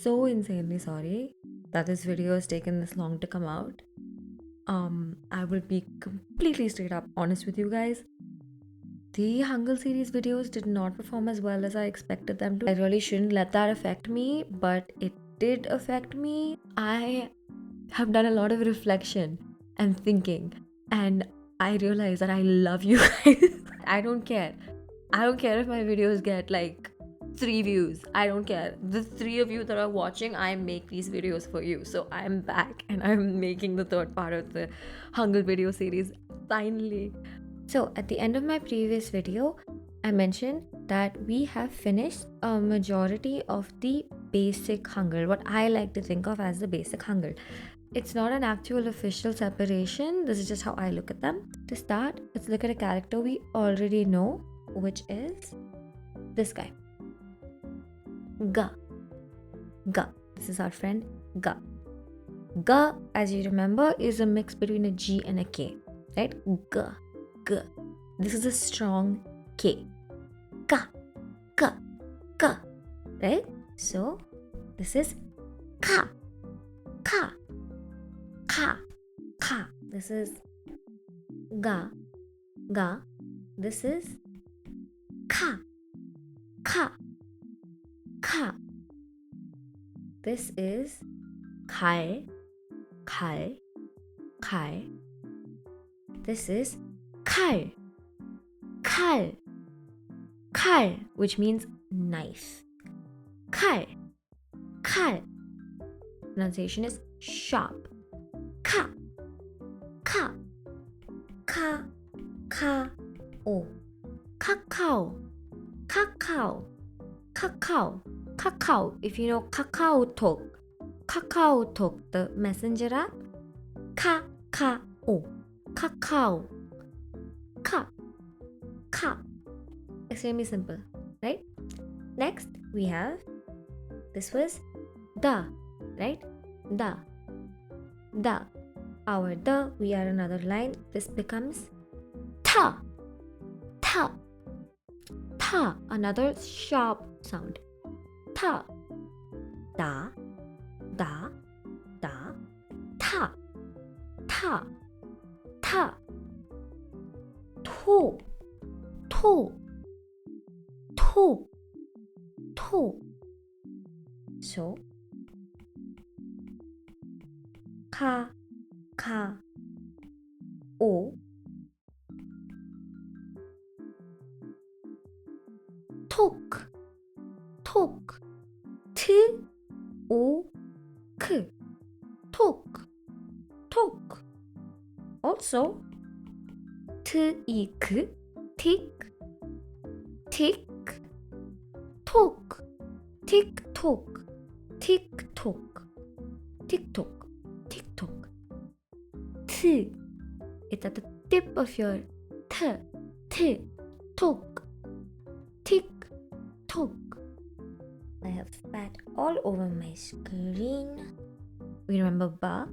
so insanely sorry that this video has taken this long to come out. I will be completely straight up honest with you guys. The Hangul series videos did not perform as well as I expected them to. I really shouldn't let that affect me, but it did affect me. I have done a lot of reflection and thinking, and I realize that I love you guys. I don't care. I don't care if my videos get like 3 views. I don't care. The 3 of you that are watching, I make these videos for you. So I'm back and I'm making the third part of the Hangul video series finally. So at the end of my previous video, I mentioned that we have finished a majority of the basic Hangul, what I like to think of as the basic Hangul. It's not an actual official separation. This is just how I look at them. To start, let's look at a character we already know, which is this guy. Ga. Ga. This is our friend Ga. Ga, as you remember, is a mix between a G and a K, right? Ga. Ga. This is a strong K. Ga. Ga. Ga. Right? So, this is Ka. Ka. Ka. Ka. This is Ga. Ga. This is Ka. Ka. Ka. This is Kai. Kai. Kai. This is Kal. Kal. Kal, which means knife. Kal. Kal. Pronunciation is sharp. Ka. Ka. Ka. Ka. O. Cacao. Cacao. Cacao. Cacao. If you know Kakao Talk, the messenger app. Ka-ka-o. Cacao. Ka. Ka. Extremely simple, right? Next, we have, this was da, right? Da. Da. Our da, we add another line. This becomes ta. Ta. Ta. Another sharp sound. Ta. Da. Da. Da. Ta. Ta. Ta. To. To. To. To. So, ka. Ka. O. Tok. Tok. T. O. K. Tok. Tok. Also, tik. Tick. Tick. Tock. Tick tock. Tick tock. Tick tock. Tick tock. T. It's at the tip of your t. T. Tock. Tick tock. I have spat all over my screen. We remember ba.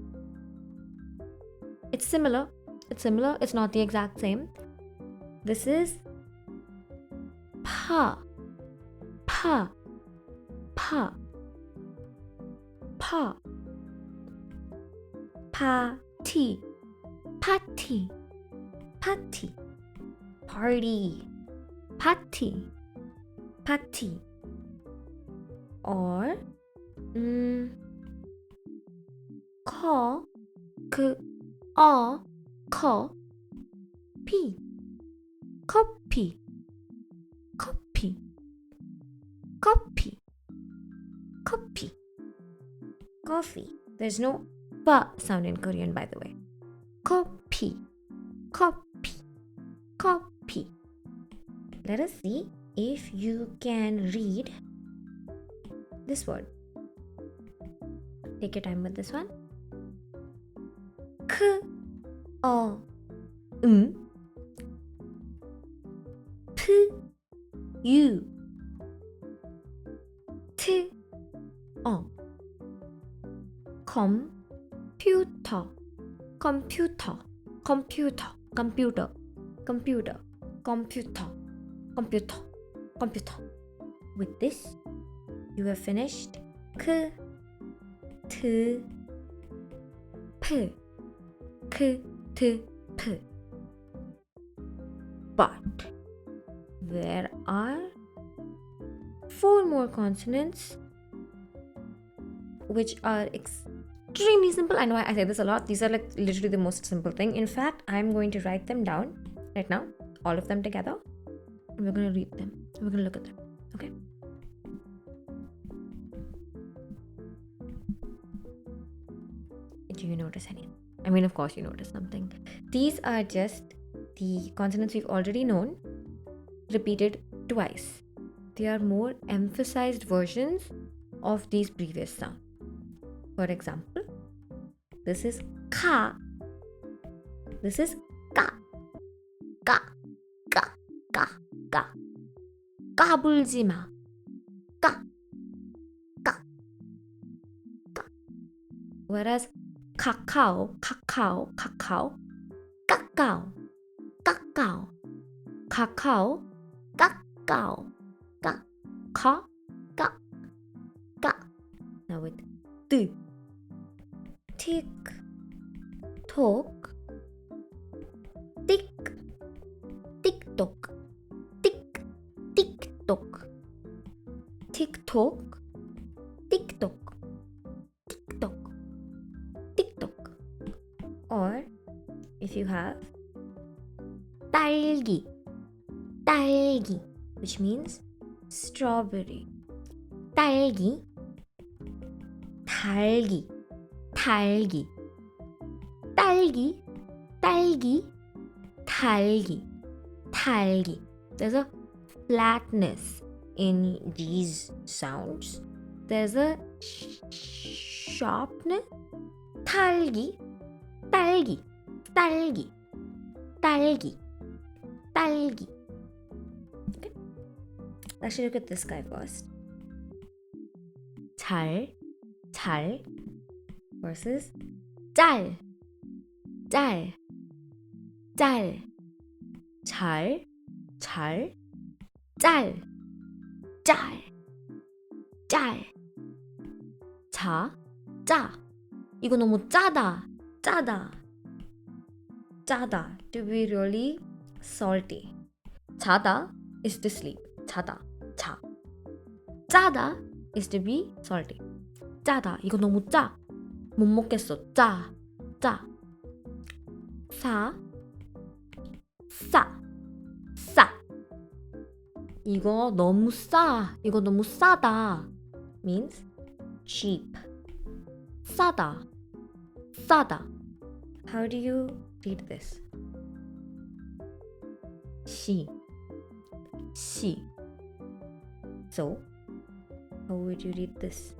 It's similar. It's not the exact same. This is pa. Pa. Pa. Pa. Party. Party. Party. Party. Party. Party. Or call. Copy. Copy. Copy. Copy. Copy. Coffee. There's no pa sound in Korean, by the way. Copy. Copy. Copy. Let us see if you can read this word. Take your time with this one. K. O. P. U. T. O. Computer. Computer. Computer. Computer. Computer. Computer. Computer. Computer. With this, you have finished K. t, p, k, t, p. But there are 4 more consonants which are extremely simple. I know I say this a lot. These are like literally the most simple thing. In fact, I'm going to write them down right now, all of them together, and we're going to read them. We're going to look at them. Okay. Do you notice anything? I mean, of course you notice something. These are just the consonants we've already known, repeated twice. They are more emphasized versions of these previous sounds. For example, this is ka. This is ka. Ka. Ka. Ka. Ka. 까불지 마. Ka. Ka. Ka. Whereas cacao, cacao, cacao, cacao, cacao, cacao, cacao, ka, ka, ka, ka. Now with t. Tick, tock, tick, tick tock, tick, tick tock, tick tock, tick tock, tick tock, tick tock. Or if you have 딸기, 딸기, which means strawberry. 딸기, 달기, 달기, 딸기, 딸기, 달기, 달기. There's a flatness in these sounds. There's a sharpness. 딸기, 딸기, 딸기, 딸기, 딸기. Okay. Let's look at this guy first. 잘, 잘 versus 짤, 짤, 짤, 잘, 잘, 짤, 짤, 짤, 자, 짜. 이거 너무 짜다, 짜다, 짜다. To be really salty. 자다 is to sleep. 자다, 자. 짜다 is to be salty. 짜다. 이거 너무 짜. 못 먹겠어. 짜, 짜. 사, 싸, 싸. 이거 너무 싸. 이거 너무 싸다. Means cheap. 싸다, 싸다. How do you read this? 시, 시. So, how would you read this?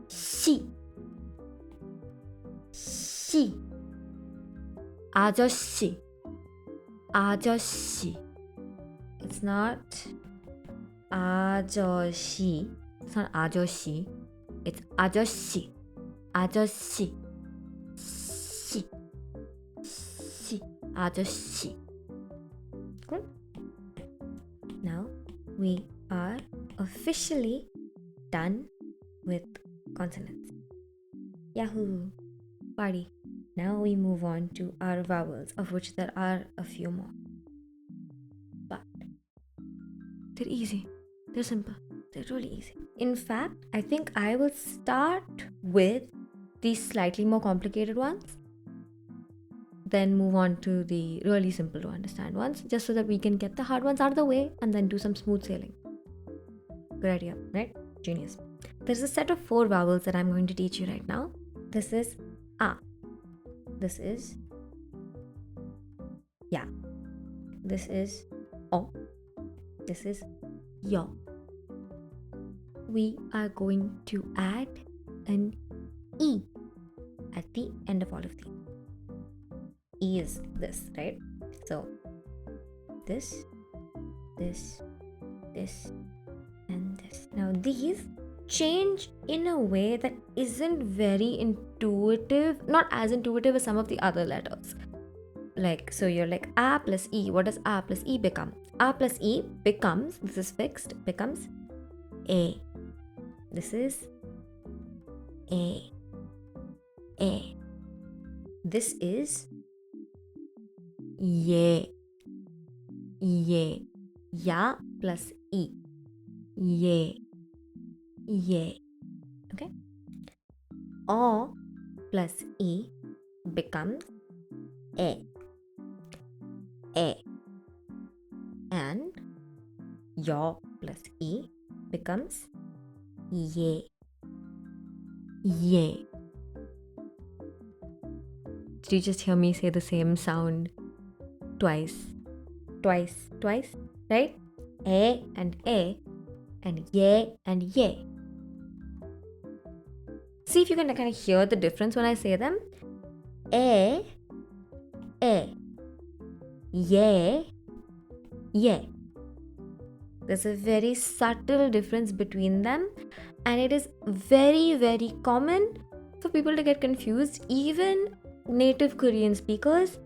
시, 시. 아저씨, 아저씨. It's not 아저씨. It's not 아저씨. It's 아저씨, 아저씨. 시, 시, 아저씨. Cool. Now we are officially done with consonants. Yahoo! Party. Now we move on to our vowels, of which there are a few more. But they're easy. They're simple. They're really easy. In fact, I think I will start with these slightly more complicated ones, then move on to the really simple to understand ones, just so that we can get the hard ones out of the way and then do some smooth sailing. Good idea, right? Genius. There's a set of 4 vowels that I'm going to teach you right now. This is A. This is Ya. This is O. This is Yo. We are going to add an E at the end of all of these. E is this, right? So this, this, this, and this. Now these change in a way that isn't very intuitive, not as intuitive as some of the other letters. Like, so you're like A plus E. What does A plus E become? A plus E becomes, this is fixed, becomes A. This is A. A. This is ye. Ye. Ya plus E. Ye. Ye. Okay? O plus E becomes A. A. And yaw plus E becomes ye. Ye. Did you just hear me say the same sound twice? Twice, right? A and ye and ye. See if you can kind of hear the difference when I say them. A, ye, ye. There's a very subtle difference between them, and it is very, very common for people to get confused. Even native Korean speakers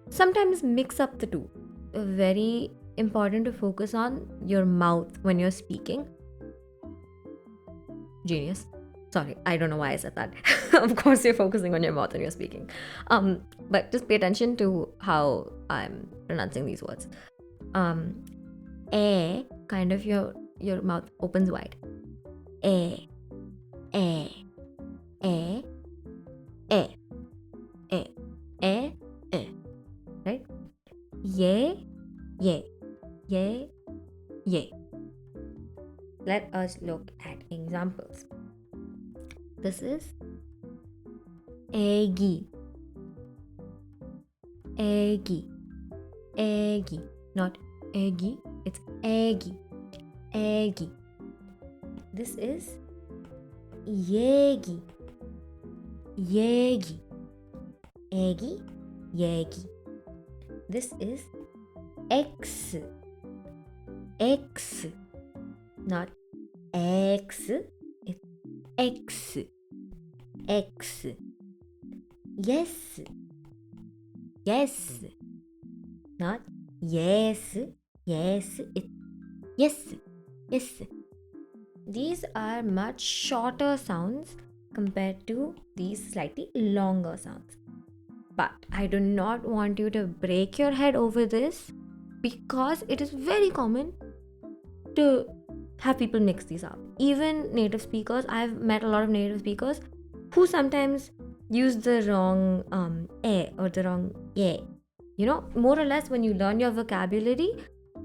sometimes mix up the two. Very important to focus on your mouth when you're speaking. Genius. Sorry, I don't know why I said that. Of course, you're focusing on your mouth when you're speaking. But just pay attention to how I'm pronouncing these words. Kind of your mouth opens wide. A. Right? Ye. Let us look at examples. This is 애기. Not 애기, it's 애기. This is 얘기. 애기, 얘기. This is X. Not X, it's X. Yes. Not yes, it's yes. These are much shorter sounds compared to these slightly longer sounds. But I do not want you to break your head over this, because it is very common to have people mix these up. Even native speakers, I've met a lot of native speakers who sometimes use the wrong or the wrong ye. More or less when you learn your vocabulary,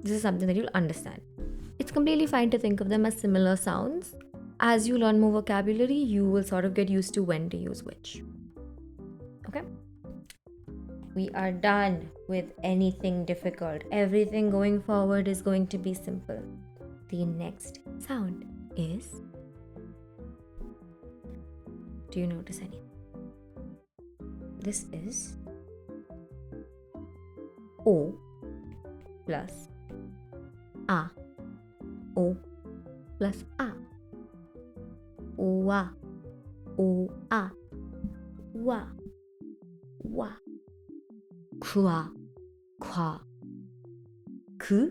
this is something that you'll understand. It's completely fine to think of them as similar sounds. As you learn more vocabulary, you will sort of get used to when to use which. Okay? We are done with anything difficult. Everything going forward is going to be simple. The next sound is... Do you notice anything? This is O plus A. O plus A. Wa. O-A. Wa. Wa. Kwa. Kwa. Ku.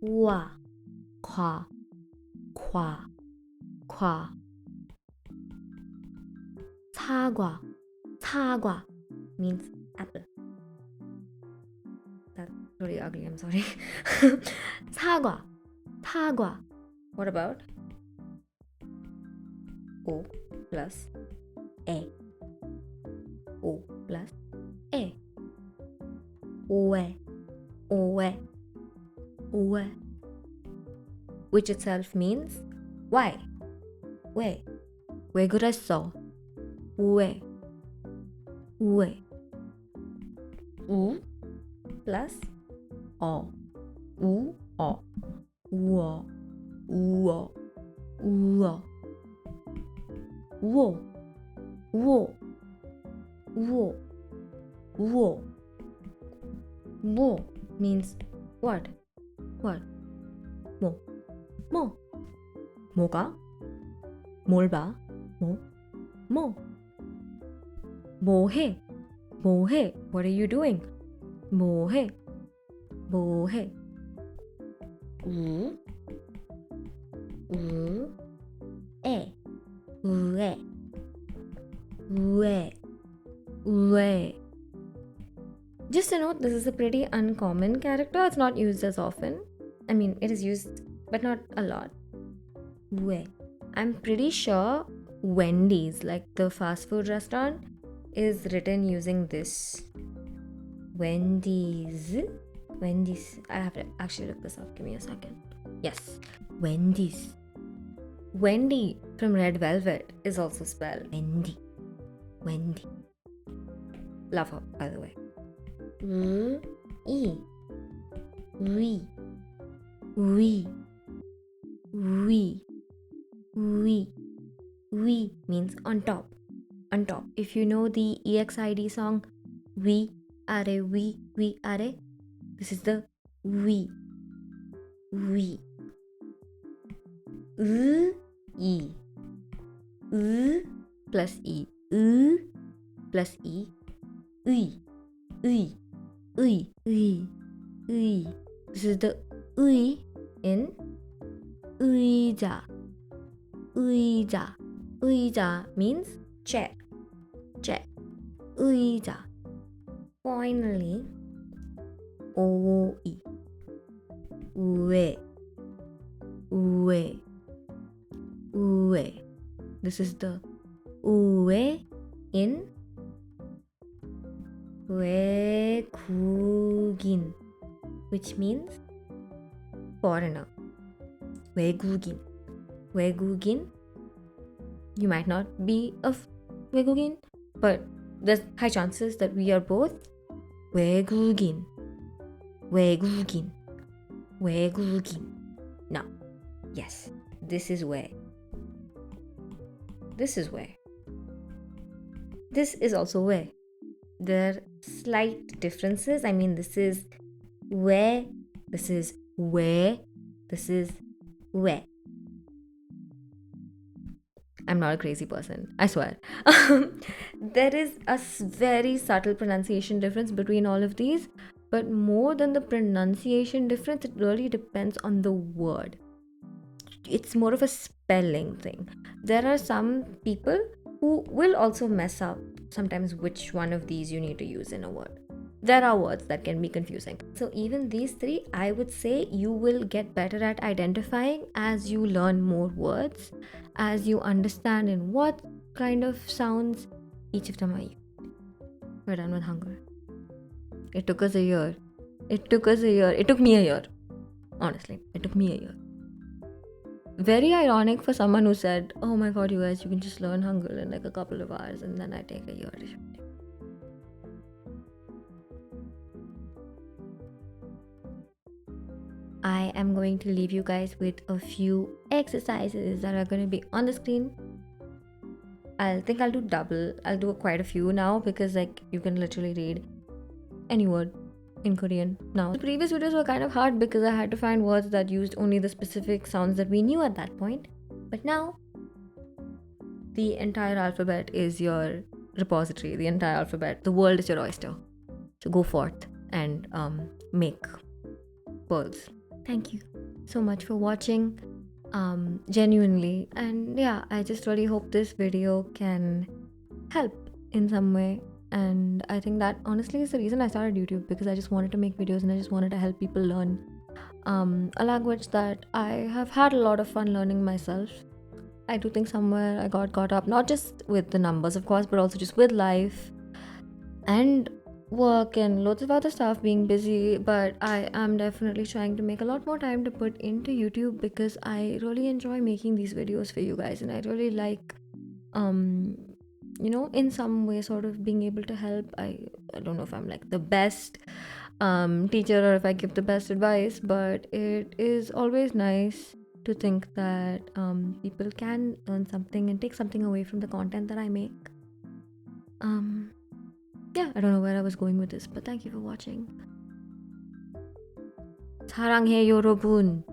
Wa. Kwa. Kwa. Kwa. 사과. 사과 means apple. That's really ugly, I'm sorry. 사과. 사과. What about O plus A? O plus A. 오에. 오에. 오에. Which itself means why? 왜? 왜 그랬어? 왜? 왜? 우 plus 어. 우, 어. 우어. 우어. 우어. 우어. 우어. 우어. 우어. 뭐 means what? What? 뭐? 뭐? 뭐가? 뭘 봐? 뭐? 뭐? 뭐해? 뭐해? What are you doing? 뭐해? 뭐해? 우, 에, 우에, this is a pretty uncommon character. It's not used as often. I mean, it is used, but not a lot. We. I'm pretty sure Wendy's, like the fast food restaurant, is written using this. Wendy's. Wendy's. I have to actually look this up. Give me a second. Yes. Wendy's. Wendy from Red Velvet is also spelled Wendy. Wendy. Love her, by the way. We. We means on top. On top. If you know the EXID song, we are, this is the we. We. E. Plus E. Plus E. This is the in 의자. 의자 means chair. 의자. Finally, 오이. 우에. This is the 우에 in 외국인, which means foreigner. 외국인. You might not be of 외국인, but there's high chances that we are both 외국인. Now, yes, this is where. This is also where. There are slight differences. I mean, this is where, this is where, this is where. I'm not a crazy person, I swear. There is a very subtle pronunciation difference between all of these, but more than the pronunciation difference, it really depends on the word. It's more of a spelling thing. There are some people who will also mess up sometimes which one of these you need to use in a word. There are words that can be confusing. So even these three, I would say you will get better at identifying as you learn more words, as you understand in what kind of sounds each of them are used. We're done with Hangul. It took us a year. It took me a year. Honestly, it took me a year. Very ironic for someone who said, oh my god, you guys, you can just learn Hangul in like a couple of hours, and then I take a year to show you. I am going to leave you guys with a few exercises that are going to be on the screen. I'll do double. I'll do quite a few now because like you can literally read any word in Korean now. The previous videos were kind of hard because I had to find words that used only the specific sounds that we knew at that point. But now, the entire alphabet is your repository. The entire alphabet. The world is your oyster. So go forth and make words. Thank you so much for watching. Genuinely. And yeah, I just really hope this video can help in some way. And I think that honestly is the reason I started YouTube, because I just wanted to make videos and I just wanted to help people learn a language that I have had a lot of fun learning myself. I do think somewhere I got caught up, not just with the numbers of course, but also just with life and work and loads of other stuff, being busy. But I am definitely trying to make a lot more time to put into YouTube because I really enjoy making these videos for you guys, and I really like in some way sort of being able to help. I don't know if I'm like the best teacher or if I give the best advice, but it is always nice to think that people can learn something and take something away from the content that I make. Yeah, I don't know where I was going with this, but thank you for watching. 사랑해 여러분.